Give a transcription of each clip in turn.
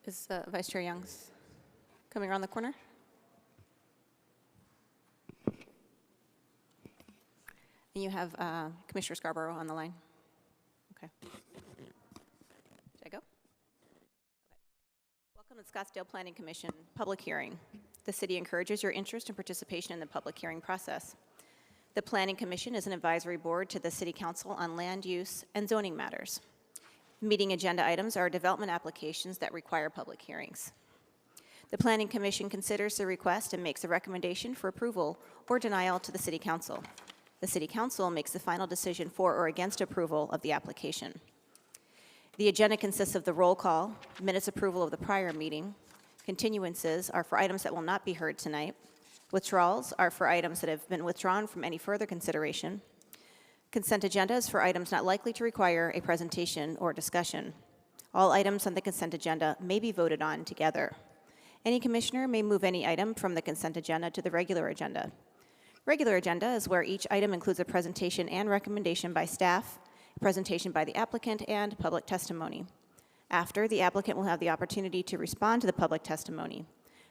Is Vice Chair Young's coming around the corner? And you have Commissioner Scarborough on the line. Okay. Should I go? Okay. Welcome to Scottsdale Planning Commission public hearing. The city encourages your interest and participation in the public hearing process. The Planning Commission is an advisory board to the City Council on land use and zoning matters. Meeting agenda items are development applications that require public hearings. The Planning Commission considers the request and makes a recommendation for approval or denial to the City Council. The City Council makes the final decision for or against approval of the application. The agenda consists of the roll call, minutes approval of the prior meeting. Continuances are for items that will not be heard tonight. Withdrawals are for items that have been withdrawn from any further consideration. Consent agenda is for items not likely to require a presentation or discussion. All items on the consent agenda may be voted on together. Any commissioner may move any item from the consent agenda to the regular agenda. Regular agenda is where each item includes a presentation and recommendation by staff, a presentation by the applicant, and public testimony. After, the applicant will have the opportunity to respond to the public testimony.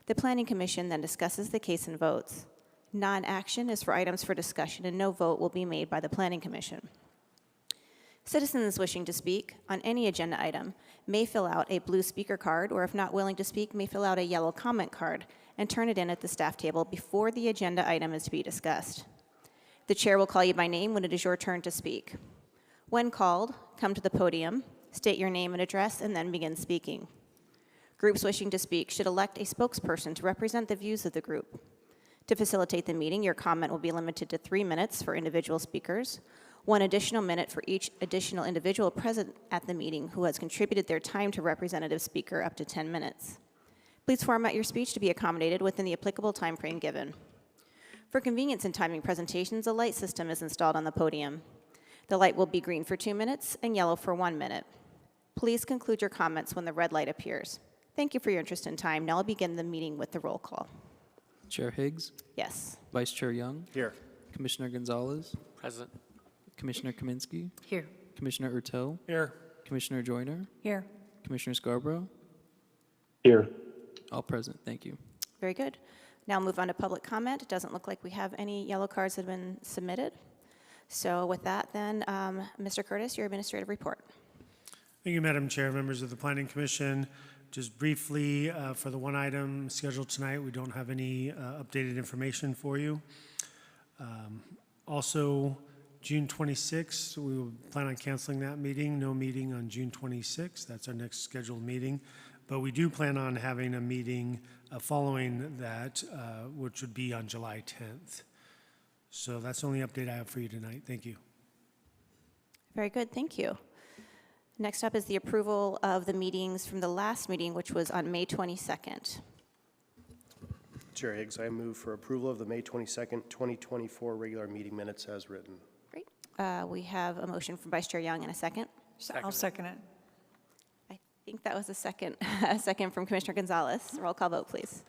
The Planning Commission then discusses the case and votes. Non-action is for items for discussion, and no vote will be made by the Planning Commission. Citizens wishing to speak on any agenda item may fill out a blue speaker card, or if not willing to speak, may fill out a yellow comment card and turn it in at the staff table before the agenda item is to be discussed. The chair will call you by name when it is your turn to speak. When called, come to the podium, state your name and address, and then begin speaking. Groups wishing to speak should elect a spokesperson to represent the views of the group. To facilitate the meeting, your comment will be limited to 3 minutes for individual speakers, 1 additional minute for each additional individual present at the meeting who has contributed their time to representative speaker, up to 10 minutes. Please format your speech to be accommodated within the applicable time frame given. For convenience in timing presentations, a light system is installed on the podium. The light will be green for 2 minutes and yellow for 1 minute. Please conclude your comments when the red light appears. Thank you for your interest and time. Now I'll begin the meeting with the roll call. Chair Higgs? Yes. Vice Chair Young? Here. Commissioner Gonzalez? Present. Commissioner Kaminsky? Here. Commissioner Ertel? Here. Commissioner Joyner? Here. Commissioner Scarborough? Here. All present. Thank you. Very good. Now move on to public comment. It doesn't look like we have any yellow cards that have been submitted. So with that then, Mr. Curtis, your administrative report. Thank you, Madam Chair, members of the Planning Commission. Just briefly, for the one item scheduled tonight, we don't have any updated information for you. Also, June 26th, we will plan on canceling that meeting. No meeting on June 26th. That's our next scheduled meeting. But we do plan on having a meeting following that, which would be on July 10th. So that's the only update I have for you tonight. Thank you. Very good. Thank you. Next up is the approval of the meetings from the last meeting, which was on May 22nd. Chair Higgs, I move for approval of the May 22nd, 2024 regular meeting minutes as written. Great. We have a motion from Vice Chair Young and a second. I'll second it. I think that was a second, a second from Commissioner Gonzalez. Roll call vote, please.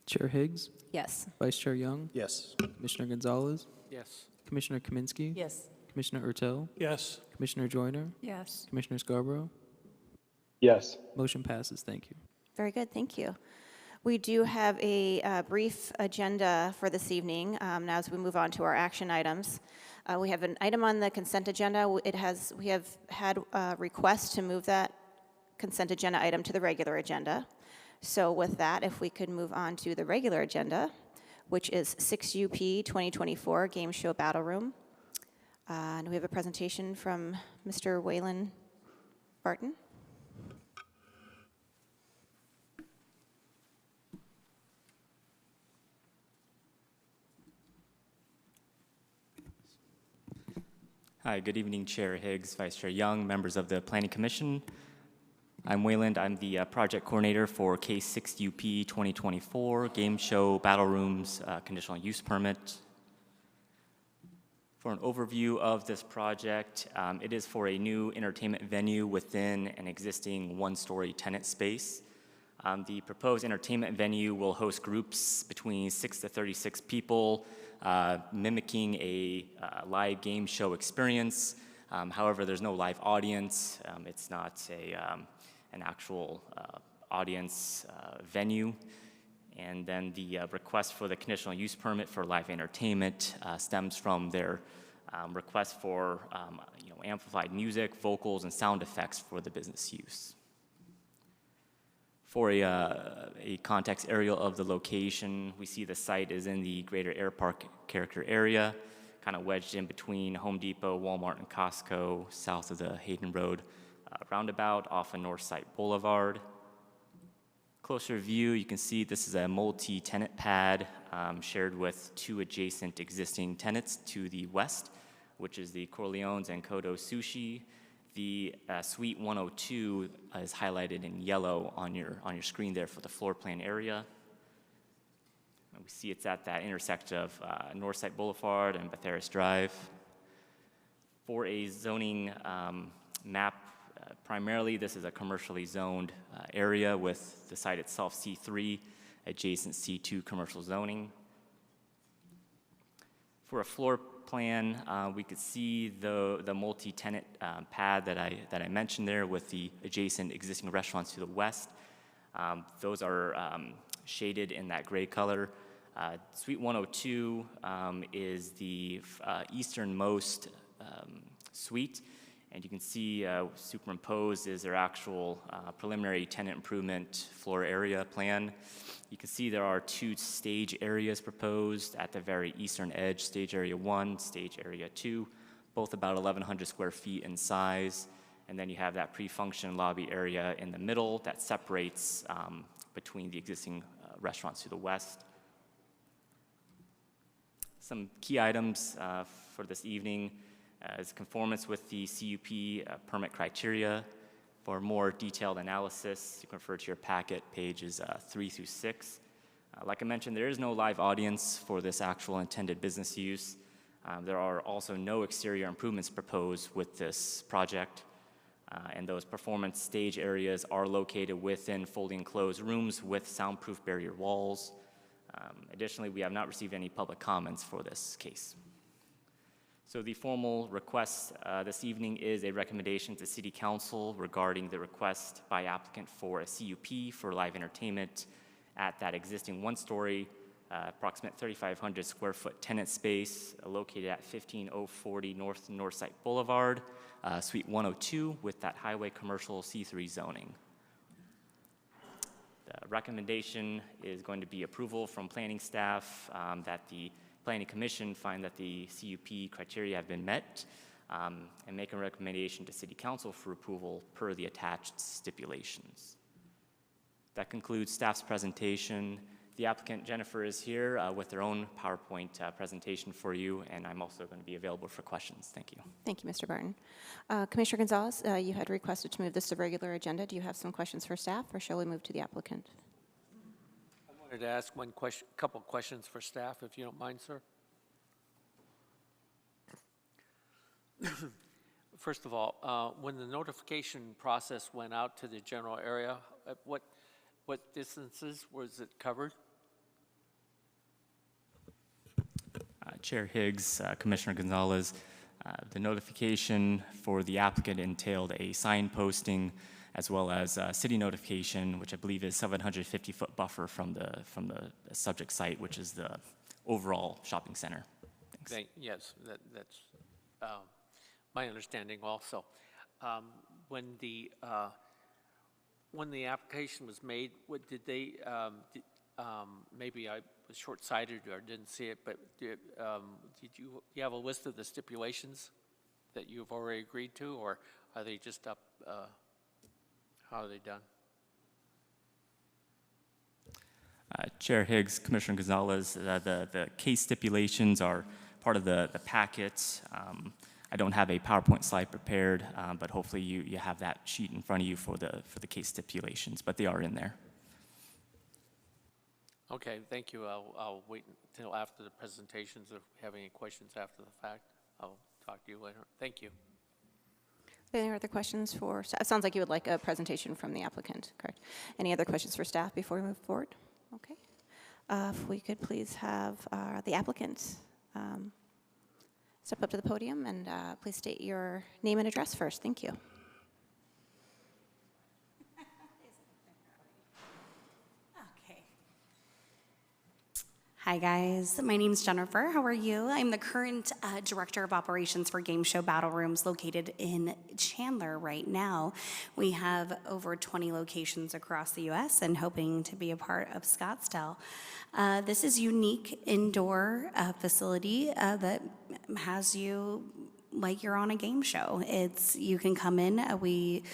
Chair Higgs? Yes. Vice Chair Young? Yes. Commissioner Gonzalez? Yes. Commissioner Kaminsky? Yes. Commissioner Ertel? Yes. Commissioner Joyner? Yes. Commissioner Scarborough? Yes. Motion passes. Thank you. Very good. Thank you. We do have a brief agenda for this evening. Now, as we move on to our action items, we have an item on the consent agenda. We have had a request to move that consent agenda item to the regular agenda. So with that, if we could move on to the regular agenda, which is 6 UP 2024 Game Show Battle Room. And we have a presentation from Mr. Waylon Barton. Hi, good evening, Chair Higgs, Vice Chair Young, members of the Planning Commission. I'm Wayland. I'm the project coordinator for Case 6 UP 2024 Game Show Battle Rooms Conditional Use Permit. For an overview of this project, it is for a new entertainment venue within an existing one-story tenant space. The proposed entertainment venue will host groups between 6 to 36 people, mimicking a live game show experience. However, there's no live audience. It's not an actual audience venue. And then the request for the conditional use permit for live entertainment stems from their request for amplified music, vocals, and sound effects for the business use. For a context aerial of the location, we see the site is in the greater Air Park character area, kind of wedged in between Home Depot, Walmart, and Costco, south of the Hayden Road roundabout off of Northside Boulevard. Closer view, you can see this is a multi-tenant pad shared with 2 adjacent existing tenants to the west, which is the Corleones and Kodo Sushi. The Suite 102 is highlighted in yellow on your screen there for the floor plan area. And we see it's at that intersection of Northside Boulevard and Batheris Drive. For a zoning map, primarily this is a commercially zoned area with the site itself C3, adjacent C2 commercial zoning. For a floor plan, we could see the multi-tenant pad that I mentioned there with the adjacent existing restaurants to the west. Those are shaded in that gray color. Suite 102 is the easternmost suite, and you can see superimposed is their actual preliminary tenant improvement floor area plan. You can see there are 2 stage areas proposed at the very eastern edge, stage area 1, stage area 2, both about 1,100 square feet in size. And then you have that pre-function lobby area in the middle that separates between the existing restaurants to the west. Some key items for this evening is conformance with the CUP permit criteria. For more detailed analysis, you can refer to your packet, pages 3 through 6. Like I mentioned, there is no live audience for this actual intended business use. There are also no exterior improvements proposed with this project, and those performance stage areas are located within fully enclosed rooms with soundproof barrier walls. Additionally, we have not received any public comments for this case. So the formal request this evening is a recommendation to City Council regarding the request by applicant for a CUP for live entertainment at that existing 1-story, approximate 3,500 square foot tenant space located at 15040 Northside Boulevard, Suite 102 with that highway commercial C3 zoning. The recommendation is going to be approval from planning staff that the Planning Commission find that the CUP criteria have been met and make a recommendation to City Council for approval per the attached stipulations. That concludes staff's presentation. The applicant, Jennifer, is here with their own PowerPoint presentation for you, and I'm also going to be available for questions. Thank you. Thank you, Mr. Barton. Commissioner Gonzalez, you had requested to move this to regular agenda. Do you have some questions for staff, or shall we move to the applicant? I wanted to ask one question, couple questions for staff, if you don't mind, sir. First of all, when the notification process went out to the general area, what distances was it covered? Chair Higgs, Commissioner Gonzalez, the notification for the applicant entailed a sign posting as well as city notification, which I believe is 750-foot buffer from the subject site, which is the overall shopping center. Thanks. Yes, that's my understanding also. When the application was made, what did they? Maybe I was short-sighted or didn't see it, but did you have a list of the stipulations that you've already agreed to, or are they just up? How are they done? Chair Higgs, Commissioner Gonzalez, the case stipulations are part of the packet. I don't have a PowerPoint slide prepared, but hopefully you have that sheet in front of you for the case stipulations, but they are in there. Okay, thank you. I'll wait until after the presentations. If we have any questions after the fact, I'll talk to you later. Thank you. Any other questions for staff? It sounds like you would like a presentation from the applicant, correct? Any other questions for staff before we move forward? Okay. If we could please have the applicant step up to the podium and please state your name and address first. Thank you. Hi, guys. My name's Jennifer. How are you? I'm the current Director of Operations for Game Show Battle Rooms located in Chandler right now. We have over 20 locations across the U.S. and hoping to be a part of Scottsdale. This is unique indoor facility that has you like you're on a game show. You can come in. We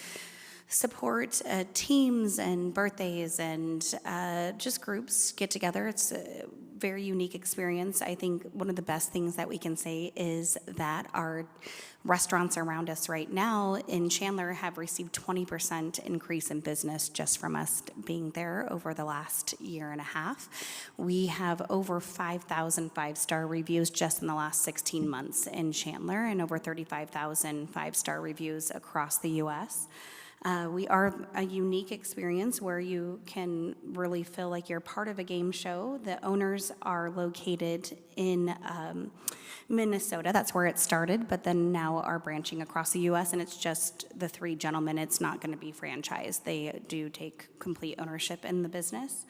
support teams and birthdays and just groups get together. It's a very unique experience. I think one of the best things that we can say is that our restaurants around us right now in Chandler have received 20% increase in business just from us being there over the last year and a half. We have over 5,000 five-star reviews just in the last 16 months in Chandler and over 35,000 five-star reviews across the U.S. We are a unique experience where you can really feel like you're part of a game show. The owners are located in Minnesota. That's where it started, but then now are branching across the U.S., and it's just the three gentlemen. It's not going to be franchised. They do take complete ownership in the business.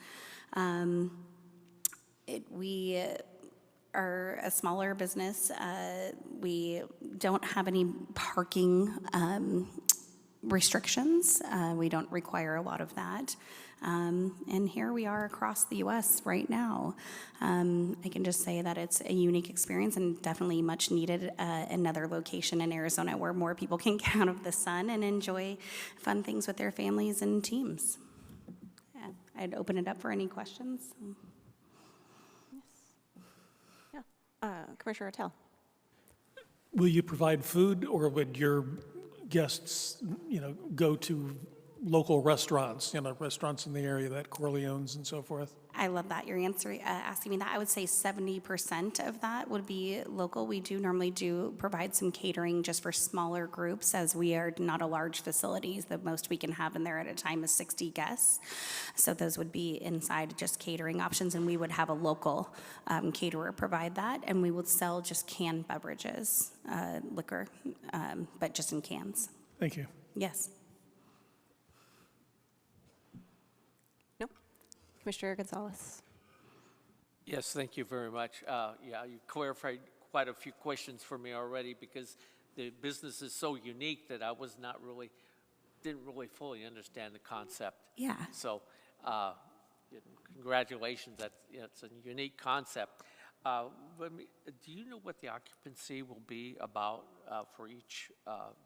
We are a smaller business. We don't have any parking restrictions. We don't require a lot of that. And here we are across the U.S. right now. I can just say that it's a unique experience and definitely much needed. Another location in Arizona where more people can get out of the sun and enjoy fun things with their families and teams. Yeah, I'd open it up for any questions. Commissioner Ortell. Will you provide food, or would your guests, go to local restaurants, restaurants in the area that Corleone's and so forth? I love that you're asking me that. I would say 70% of that would be local. We do normally provide some catering just for smaller groups, as we are not a large facility. The most we can have in there at a time is 60 guests. So those would be inside just catering options, and we would have a local caterer provide that, and we would sell just canned beverages, liquor, but just in cans. Thank you. Yes. Commissioner Gonzalez. Yes, thank you very much. You clarified quite a few questions for me already, because the business is so unique that I didn't really fully understand the concept. Yeah. So, congratulations. It's a unique concept. Do you know what the occupancy will be about for each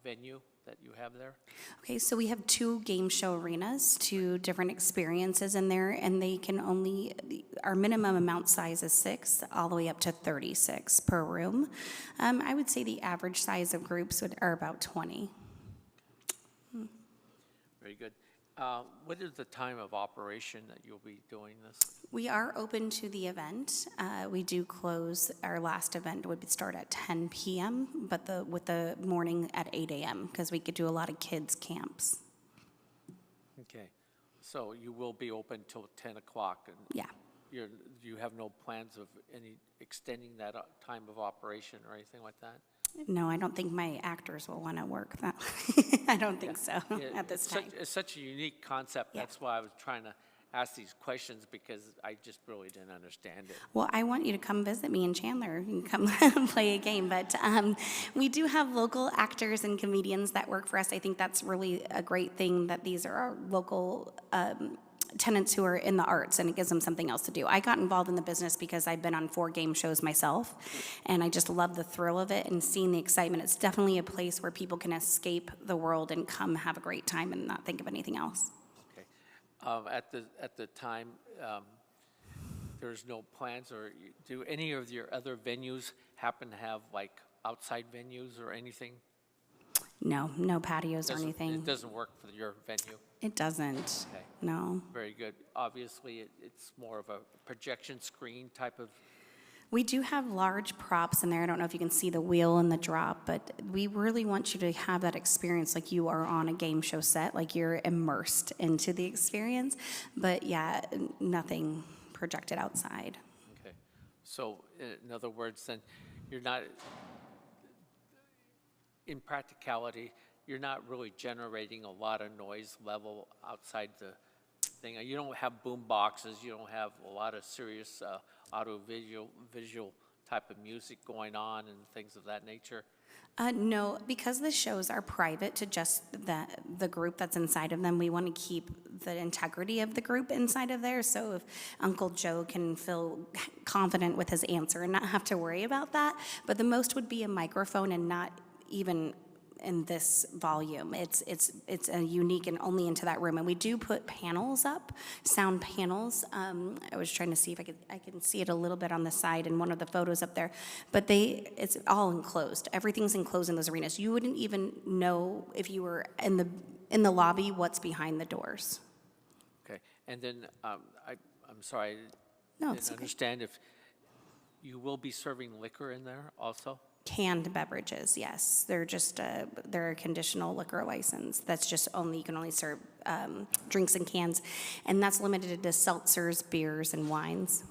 venue that you have there? Okay, so we have 2 game show arenas, 2 different experiences in there, and they can our minimum amount size is 6, all the way up to 36 per room. I would say the average size of groups are about 20. Very good. What is the time of operation that you'll be doing this? We are open to the event. We do close, our last event would start at 10 p.m., but with the morning at 8 a.m., because we could do a lot of kids' camps. Okay, so you will be open till 10 o'clock, and Yeah. You have no plans of extending that time of operation or anything like that? No, I don't think my actors will want to work that. I don't think so at this time. It's such a unique concept. Yeah. That's why I was trying to ask these questions, because I just really didn't understand it. Well, I want you to come visit me in Chandler. You can come play a game. But we do have local actors and comedians that work for us. I think that's really a great thing, that these are our local tenants who are in the arts, and it gives them something else to do. I got involved in the business because I've been on 4 game shows myself, and I just love the thrill of it and seeing the excitement. It's definitely a place where people can escape the world and come have a great time and not think of anything else. Okay. At the time, there's no plans, or do any of your other venues happen to have like outside venues or anything? No patios or anything. It doesn't work for your venue? It doesn't. Okay. No. Very good. Obviously, it's more of a projection screen type of. We do have large props in there. I don't know if you can see the wheel and the drop, but we really want you to have that experience like you are on a game show set, like you're immersed into the experience. But yeah, nothing projected outside. Okay. So in other words, then you're not, in practicality, you're not really generating a lot of noise level outside thing. You don't have boom boxes, you don't have a lot of serious visual type of music going on and things of that nature? No, because the shows are private to just the group that's inside of them, we want to keep the integrity of the group inside of there. So if Uncle Joe can feel confident with his answer and not have to worry about that. But the most would be a microphone and not even in this volume. It's a unique and only into that room. And we do put panels up, sound panels. I was trying to see if I can see it a little bit on the side in one of the photos up there. But it's all enclosed. Everything's enclosed in those arenas. You wouldn't even know if you were in the lobby what's behind the doors. Okay, and then I'm sorry, No, I it's didn't okay. understand if you will be serving liquor in there also? Canned beverages, yes. They're a conditional liquor license. That's just you can only serve drinks in cans. And that's limited to seltzers, beers, and wines.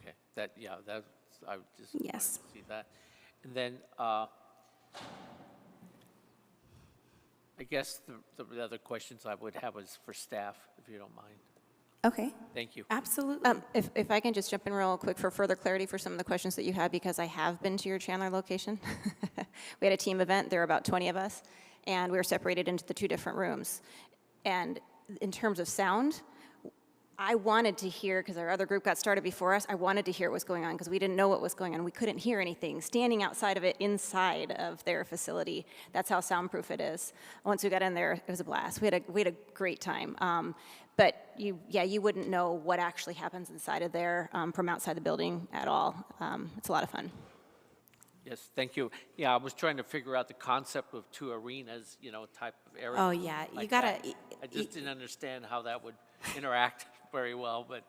Okay, that's, I just Yes. wanted to see that. And then, I guess the other questions I would have was for staff, if you don't mind. Okay, Thank you. absolutely. If I can just jump in real quick for further clarity for some of the questions that you had, because I have been to your Chandler location. We had a team event, there were about 20 of us, and we were separated into the 2 different rooms. And in terms of sound, I wanted to hear, because our other group got started before us, I wanted to hear what was going on, because we didn't know what was going on. We couldn't hear anything. Standing outside of it, inside of their facility, that's how soundproof it is. Once we got in there, it was a blast. We had a great time. But you wouldn't know what actually happens inside of there from outside the building at all. It's a lot of fun. Yes, thank you. Yeah, I was trying to figure out the concept of 2 arenas, type of area. Oh, yeah, you like gotta. that. I just didn't understand how that would interact very well, but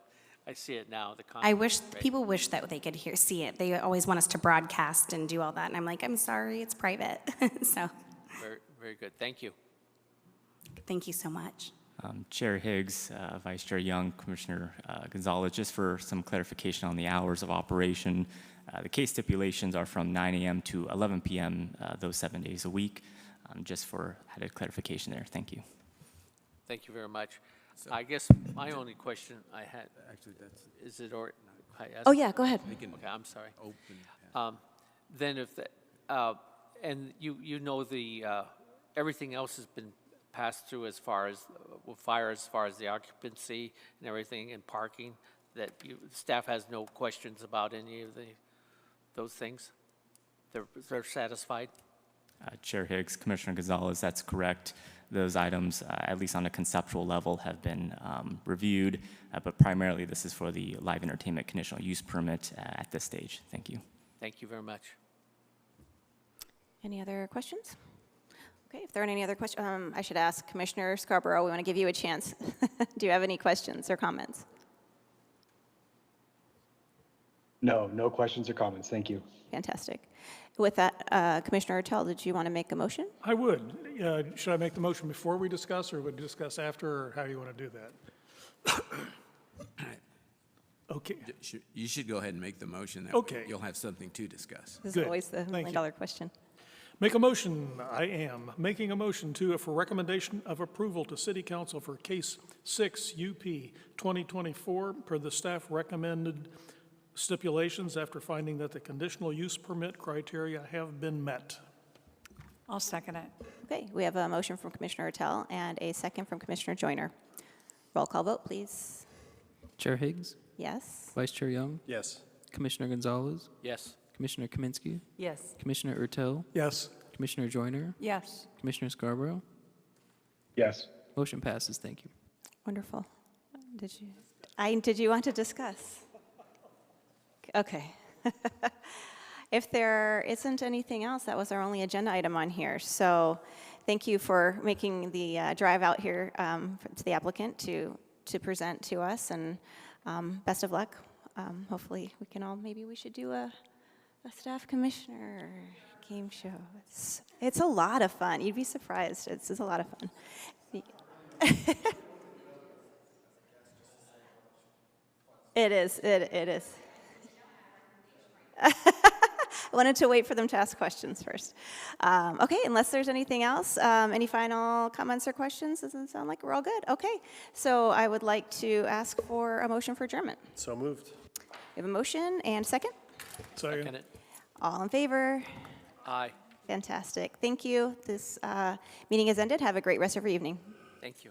I see it now, the concept. People wish that they could see it. They always want us to broadcast and do all that, and I'm like, I'm sorry, it's private. So, Very, very good, thank you. thank you so much. Chair Higgs, Vice Chair Young, Commissioner Gonzalez, just for some clarification on the hours of operation. The case stipulations are from 9 a.m. to 11 p.m. Those 7 days a week. Just for added clarification there. Thank you. Thank you very much. I guess my only question I had, Actually, that's, is it, or, I asked- Oh, yeah, go ahead. they can Okay, I'm sorry. open. Then if, and you know everything else has been passed through as far as, as far as the occupancy and everything and parking, that staff has no questions about any of those things? They're satisfied? Chair Higgs, Commissioner Gonzalez, that's correct. Those items, at least on a conceptual level, have been reviewed, but primarily this is for the live entertainment conditional use permit at this stage. Thank you. Thank you very much. Any other questions? Okay, if there aren't any other questions, I should ask Commissioner Scarborough, we want to give you a chance. Do you have any questions or comments? No questions or comments. Thank you. Fantastic. With that, Commissioner Ertel, did you want to make a motion? I would. Should I make the motion before we discuss, or would we discuss after, or how do you want to do that? Okay. You should go ahead and make the motion. That Okay. way you'll have something to discuss. This is Good. always the Thank you. million-dollar question. Make a motion, I am making a motion for recommendation of approval to City Council for Case 6 UP 2024 per the staff recommended stipulations after finding that the conditional use permit criteria have been met. I'll second it. Okay, we have a motion from Commissioner Ertel and a second from Commissioner Joyner. Roll call vote, please. Chair Higgs, Yes? Vice Chair Young, Yes. Commissioner Gonzalez, Yes. Commissioner Kaminsky, Yes. Commissioner Ertel, Yes. Commissioner Joyner, Yes. Commissioner Scarborough. Yes. Motion passes. Thank you. Wonderful. Did you want to discuss? Okay. If there isn't anything else, that was our only agenda item on here. So thank you for making the drive out here to the applicant to present to us, and best of luck. Hopefully we can all, maybe we should do a staff commissioner game show. It's a lot of fun. You'd be surprised. It's a lot of fun. It is. wanted to wait for them to ask questions first. Okay, unless there's anything else, any final comments or questions? Doesn't sound like we're all good. Okay, so I would like to ask for a motion for adjournment. So moved. We have a motion and second. Second. Second it. All in favor? Aye. Fantastic. Thank you. This meeting is ended. Have a great rest of your evening. Thank you.